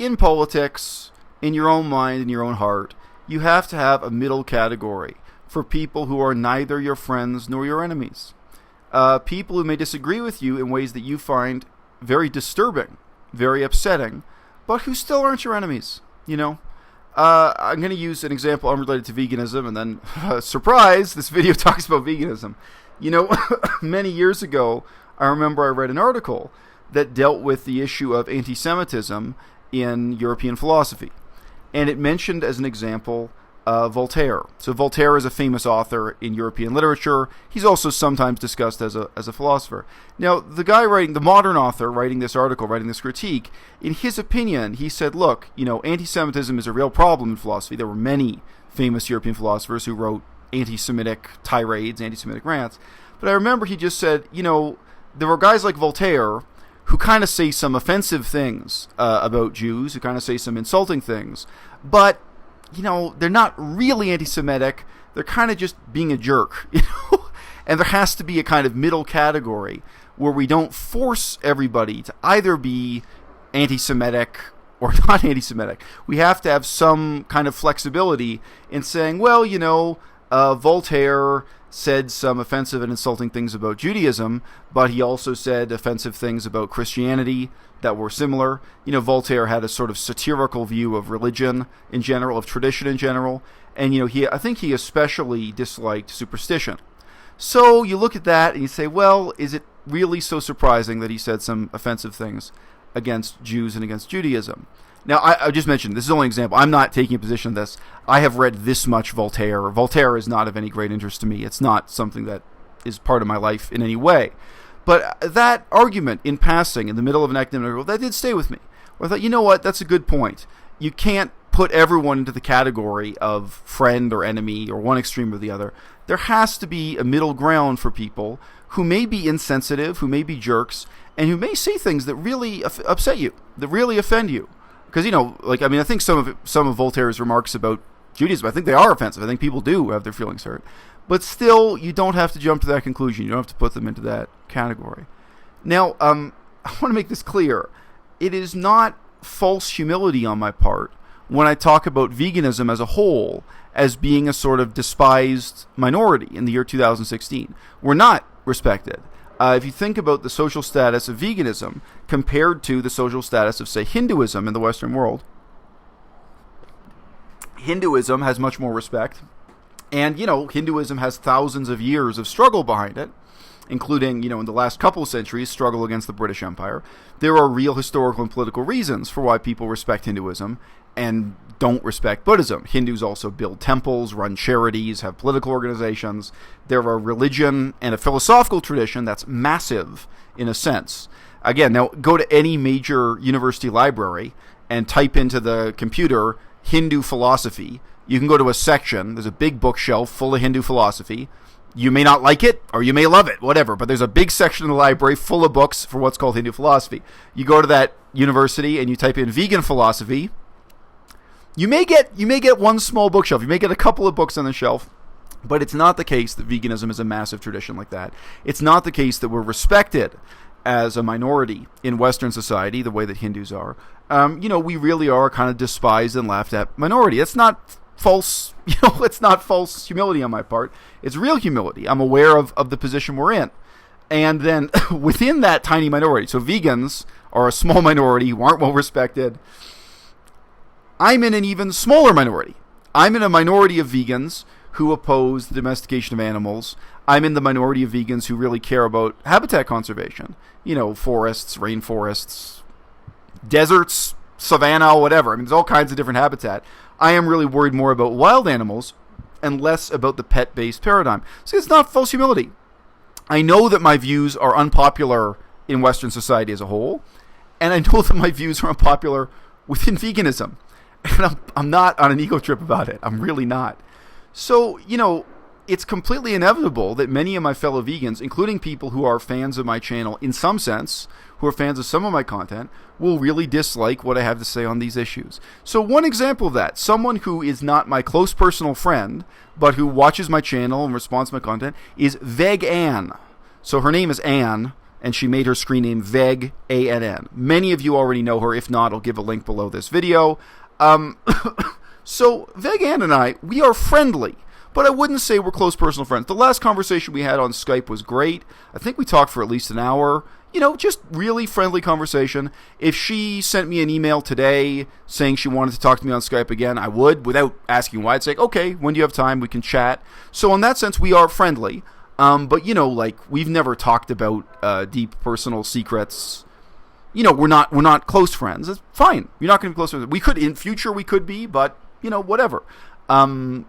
in politics, in your own mind, in your own heart, you have to have a middle category for people who are neither your friends nor your enemies. People who may disagree with you in ways that you find very disturbing, very upsetting, but who still aren't your enemies, you know? I'm going to use an example unrelated to veganism, and then, surprise, this video talks about veganism. You know, many years ago, I remember I read an article that dealt with the issue of anti-Semitism in European philosophy. And it mentioned as an example Voltaire. So Voltaire is a famous author in European literature. He's also sometimes discussed as a philosopher. Now, the modern author writing this article, writing this critique, in his opinion, he said, look, you know, anti-Semitism is a real problem in philosophy. There were many famous European philosophers who wrote anti-Semitic tirades, anti-Semitic rants. But I remember he just said, you know, there were guys like Voltaire who kind of say some offensive things about Jews, who kind of say some insulting things, but, you know, they're not really anti-Semitic. They're kind of just being a jerk, you know? And there has to be a kind of middle category where we don't force everybody to either be anti-Semitic or not anti-Semitic. We have to have some kind of flexibility in saying, well, you know, Voltaire said some offensive and insulting things about Judaism, but he also said offensive things about Christianity that were similar. You know, Voltaire had a sort of satirical view of religion in general, of tradition in general, and, you know, I think he especially disliked superstition. So you look at that and you say, well, is it really so surprising that he said some offensive things against Jews and against Judaism? Now, I just mentioned, this is only an example. I'm not taking a position on this. I have read this much Voltaire. Voltaire is not of any great interest to me. It's not something that is part of my life in any way. But that argument in passing in the middle of an academic article, that did stay with me. Where I thought, you know what, that's a good point. You can't put everyone into the category of friend or enemy or one extreme or the other. There has to be a middle ground for people who may be insensitive, who may be jerks, and who may say things that really upset you, that really offend you. Because, you know, like, I mean, I think some of Voltaire's remarks about Judaism, I think they are offensive. I think people do have their feelings hurt. But still, you don't have to jump to that conclusion. You don't have to put them into that category. Now, I want to make this clear. It is not false humility on my part when I talk about veganism as a whole as being a sort of despised minority in the year 2016. We're not respected. If you think about the social status of veganism compared to the social status of, say, Hinduism in the Western world, Hinduism has much more respect. And, you know, Hinduism has thousands of years of struggle behind it, including, you know, in the last couple of centuries, struggle against the British Empire. There are real historical and political reasons for why people respect Hinduism and don't respect Buddhism. Hindus also build temples, run charities, have political organizations. They're a religion and a philosophical tradition that's massive in a sense. Again, now go to any major university library and type into the computer Hindu philosophy. You can go to a section. There's a big bookshelf full of Hindu philosophy. You may not like it, or you may love it, whatever, but there's a big section in the library full of books for what's called Hindu philosophy. You go to that university and you type in vegan philosophy. You may get one small bookshelf. You may get a couple of books on the shelf, but it's not the case that veganism is a massive tradition like that. It's not the case that we're respected as a minority in Western society the way that Hindus are. You know, we really are kind of despised and laughed at minority. It's not false, you know, it's not false humility on my part. It's real humility. I'm aware of the position we're in. And then within that tiny minority, so vegans are a small minority who aren't well respected. I'm in an even smaller minority. I'm in a minority of vegans who oppose the domestication of animals. I'm in the minority of vegans who really care about habitat conservation. You know, forests, rainforests, deserts, savanna, whatever. I mean, there's all kinds of different habitat. I am really worried more about wild animals and less about the pet-based paradigm. So it's not false humility. I know that my views are unpopular in Western society as a whole, and I know that my views are unpopular within veganism. And I'm not on an ego trip about it. I'm really not. So, you know, it's completely inevitable that many of my fellow vegans, including people who are fans of my channel in some sense, who are fans of some of my content, will really dislike what I have to say on these issues. So one example of that, someone who is not my close personal friend, but who watches my channel and responds to my content, is Veg Ann. So her name is Ann, and she made her screen name Veg, A-N-N. Many of you already know her. If not, I'll give a link below this video. So Veg Ann and I, we are friendly, but I wouldn't say we're close personal friends. The last conversation we had on Skype was great. I think we talked for at least an hour. Just really friendly conversation. If she sent me an email today saying she wanted to talk to me on Skype again, I would, without asking why. I'd say, okay, when do you have time? We can chat. So in that sense, we are friendly. But, we've never talked about deep personal secrets. We're not close friends. It's fine. You're not going to be close friends. We could, in future, we could be, but, whatever. Again,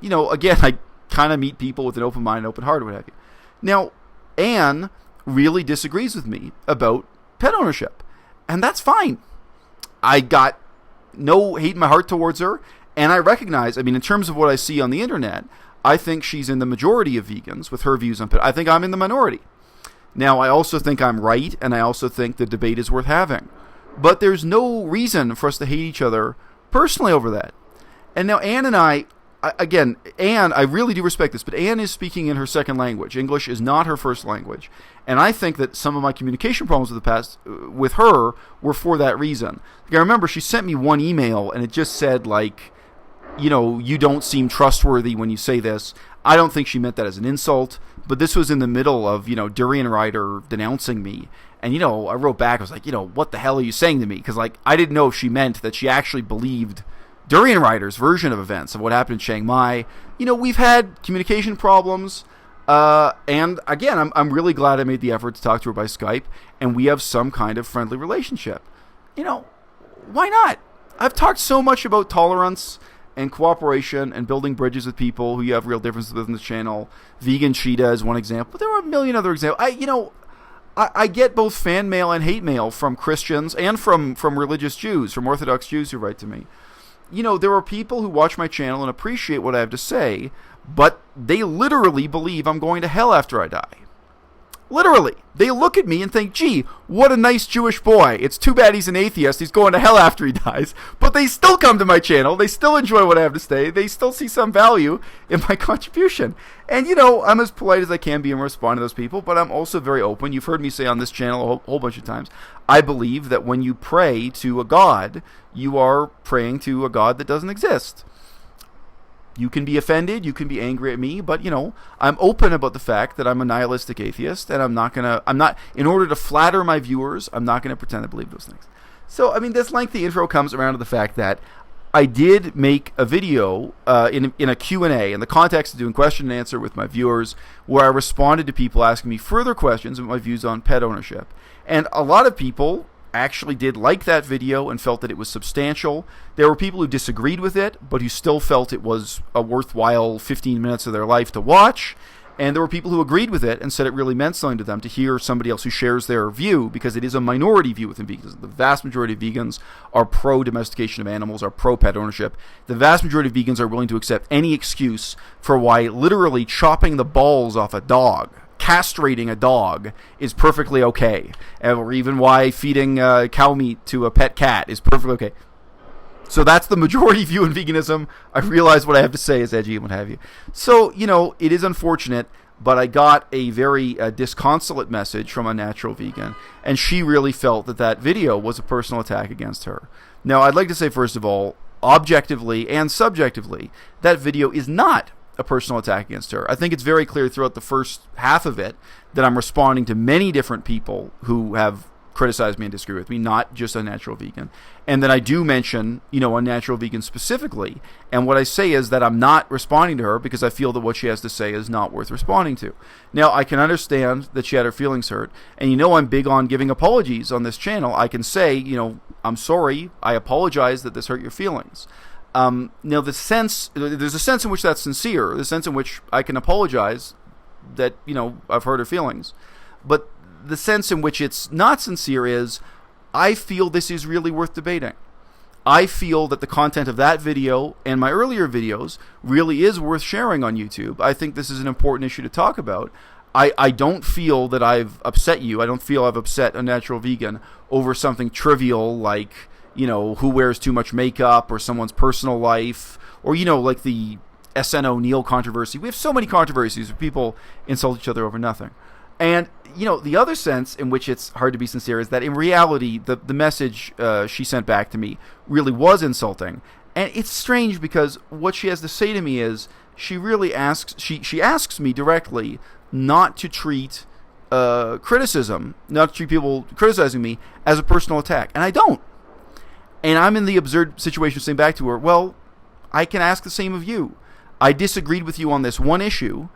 I kind of meet people with an open mind, open heart, or what have you. Now, Anne really disagrees with me about pet ownership, and that's fine. I got no hate in my heart towards her, and I recognize, in terms of what I see on the internet, I think she's in the majority of vegans with her views on pet. I think I'm in the minority. Now, I also think I'm right, and I also think the debate is worth having. But there's no reason for us to hate each other personally over that. And now Anne and I, again, Anne, I really do respect this, but Anne is speaking in her second language. English is not her first language. And I think that some of my communication problems with the past with her were for that reason. I remember she sent me one email, and it just said, you don't seem trustworthy when you say this. I don't think she meant that as an insult, but this was in the middle of, Durian Rider denouncing me. And, I wrote back, I was like, what the hell are you saying to me? Because, I didn't know if she meant that she actually believed Durian Rider's version of events, of what happened in Chiang Mai. We've had communication problems, and, again, I'm really glad I made the effort to talk to her by Skype, and we have some kind of friendly relationship. Why not? I've talked so much about tolerance and cooperation and building bridges with people who you have real differences with in the channel. Vegan Cheetah is one example, but there are a million other examples. I get both fan mail and hate mail from Christians and from religious Jews, from Orthodox Jews who write to me. There are people who watch my channel and appreciate what I have to say, but they literally believe I'm going to hell after I die. Literally. They look at me and think, gee, what a nice Jewish boy. It's too bad he's an atheist. He's going to hell after he dies. But they still come to my channel. They still enjoy what I have to say. They still see some value in my contribution. And, I'm as polite as I can be in responding to those people, but I'm also very open. You've heard me say on this channel a whole bunch of times, I believe that when you pray to a God, you are praying to a God that doesn't exist. You can be offended, you can be angry at me, but, I'm open about the fact that I'm a nihilistic atheist, and in order to flatter my viewers, I'm not going to pretend to believe those things. So, this lengthy intro comes around to the fact that I did make a video in a Q&A, in the context of doing question and answer with my viewers, where I responded to people asking me further questions about my views on pet ownership. And a lot of people actually did like that video and felt that it was substantial. There were people who disagreed with it, but who still felt it was a worthwhile 15 minutes of their life to watch. And there were people who agreed with it and said it really meant something to them to hear somebody else who shares their view, because it is a minority view within veganism. The vast majority of vegans are pro-domestication of animals, are pro-pet ownership. The vast majority of vegans are willing to accept any excuse for why literally chopping the balls off a dog, castrating a dog, is perfectly okay, or even why feeding cow meat to a pet cat is perfectly okay. So that's the majority view in veganism. I realize what I have to say is edgy and what have you. So, it is unfortunate, but I got a very disconsolate message from Unnatural Vegan, and she really felt that video was a personal attack against her. Now, I'd like to say, first of all, objectively and subjectively, that video is not a personal attack against her. I think it's very clear throughout the first half of it that I'm responding to many different people who have criticized me and disagree with me, not just Unnatural Vegan. And then I do mention, Unnatural Vegan specifically. And what I say is that I'm not responding to her because I feel that what she has to say is not worth responding to. Now, I can understand that she had her feelings hurt. And I'm big on giving apologies on this channel. I can say, I'm sorry, I apologize that this hurt your feelings. Now, there's a sense in which that's sincere, the sense in which I can apologize that, I've hurt her feelings. But the sense in which it's not sincere is, I feel this is really worth debating. I feel that the content of that video and my earlier videos really is worth sharing on YouTube. I think this is an important issue to talk about. I don't feel that I've upset you. I don't feel I've upset Unnatural Vegan over something trivial like, who wears too much makeup, or someone's personal life, or, like the SN O'Neill controversy. We have so many controversies where people insult each other over nothing. And, the other sense in which it's hard to be sincere is that in reality, the message she sent back to me really was insulting. And it's strange because what she has to say to me is she really asks me directly not to treat criticism, not to treat people criticizing me as a personal attack. And I don't. And I'm in the absurd situation of saying back to her, well, I can ask the same of you. I disagreed with you on this one issue,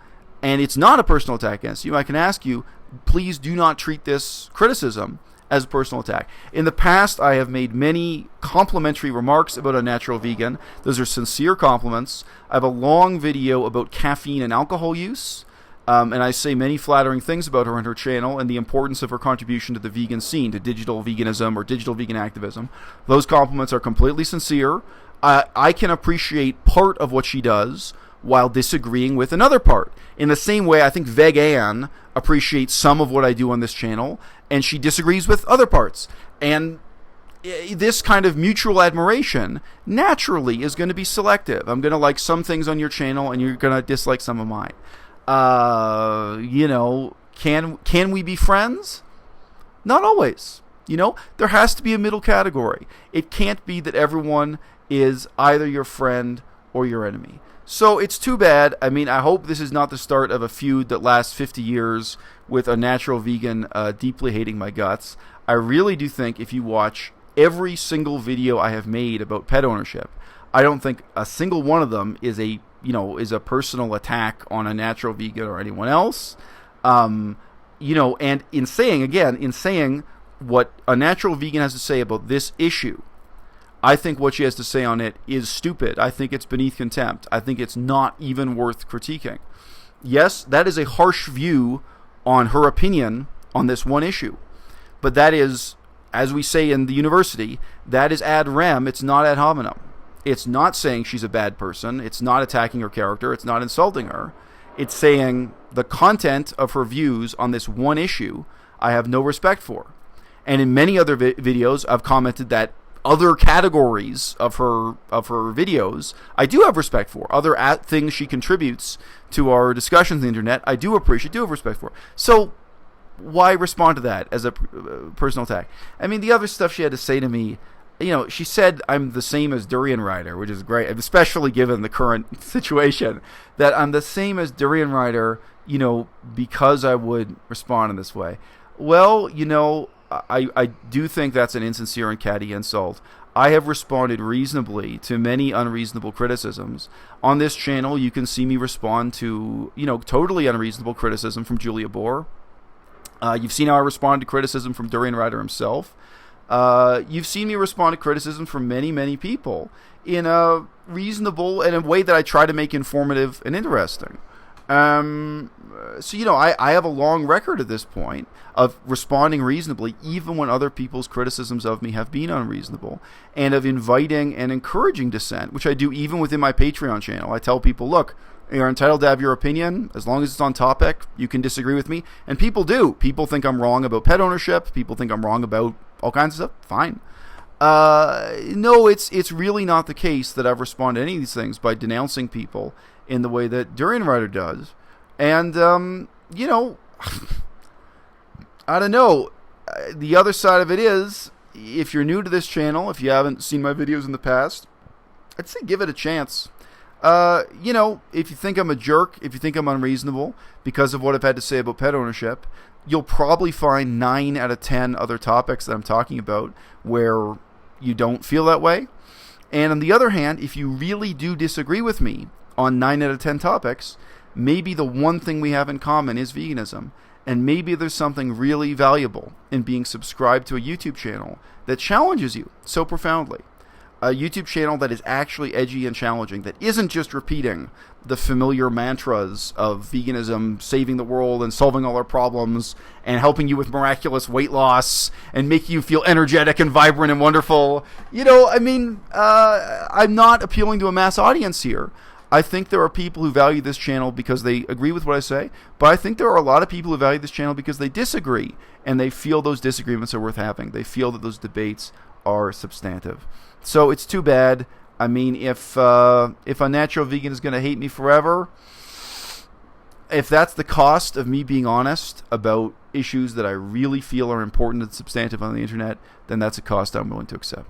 and it's not a personal attack against you. I can ask you, please do not treat this criticism as a personal attack. In the past, I have made many complimentary remarks about Unnatural Vegan. Those are sincere compliments. I have a long video about caffeine and alcohol use, and I say many flattering things about her on her channel and the importance of her contribution to the vegan scene, to digital veganism or digital vegan activism. Those compliments are completely sincere. I can appreciate part of what she does while disagreeing with another part. In the same way, I think Vegan appreciates some of what I do on this channel, and she disagrees with other parts. And this kind of mutual admiration naturally is going to be selective. I'm going to like some things on your channel, and you're going to dislike some of mine. Can we be friends? Not always. There has to be a middle category. It can't be that everyone is either your friend or your enemy. So it's too bad. I mean, I hope this is not the start of a feud that lasts 50 years with Unnatural Vegan deeply hating my guts. I really do think if you watch every single video I have made about pet ownership, I don't think a single one of them is a personal attack on Unnatural Vegan or anyone else. And in saying what Unnatural Vegan has to say about this issue, I think what she has to say on it is stupid. I think it's beneath contempt. I think it's not even worth critiquing. Yes, that is a harsh view on her opinion on this one issue. But that is, as we say in the university, that is ad rem, it's not ad hominem. It's not saying she's a bad person. It's not attacking her character. It's not insulting her. It's saying the content of her views on this one issue I have no respect for. And in many other videos, I've commented that other categories of her videos I do have respect for. Other things she contributes to our discussions on the internet, I do appreciate, do have respect for. So why respond to that as a personal attack? I mean, the other stuff she had to say to me, she said I'm the same as Durian Rider, which is great, especially given the current situation, that I'm the same as Durian Rider, because I would respond in this way. Well, I do think that's an insincere and catty insult. I have responded reasonably to many unreasonable criticisms. On this channel, you can see me respond to, totally unreasonable criticism from Julia Bohr. You've seen how I respond to criticism from Durian Rider himself. You've seen me respond to criticism from many, many people in a reasonable and a way that I try to make informative and interesting. So, I have a long record at this point of responding reasonably, even when other people's criticisms of me have been unreasonable, and of inviting and encouraging dissent, which I do even within my Patreon channel. I tell people, look, you're entitled to have your opinion. As long as it's on topic, you can disagree with me. And people do. People think I'm wrong about pet ownership. People think I'm wrong about all kinds of stuff. Fine. No, it's really not the case that I've responded to any of these things by denouncing people in the way that Durian Rider does. And, I don't know. The other side of it is, if you're new to this channel, if you haven't seen my videos in the past, I'd say give it a chance. If you think I'm a jerk, if you think I'm unreasonable because of what I've had to say about pet ownership, you'll probably find 9 out of 10 other topics that I'm talking about where you don't feel that way. And on the other hand, if you really do disagree with me on 9 out of 10 topics, maybe the one thing we have in common is veganism. And maybe there's something really valuable in being subscribed to a YouTube channel that challenges you so profoundly. A YouTube channel that is actually edgy and challenging, that isn't just repeating the familiar mantras of veganism, saving the world and solving all our problems and helping you with miraculous weight loss and making you feel energetic and vibrant and wonderful. I'm not appealing to a mass audience here. I think there are people who value this channel because they agree with what I say, but I think there are a lot of people who value this channel because they disagree, and they feel those disagreements are worth having. They feel that those debates are substantive. So it's too bad. I mean, if Unnatural Vegan is going to hate me forever, if that's the cost of me being honest about issues that I really feel are important and substantive on the internet, then that's a cost I'm willing to accept.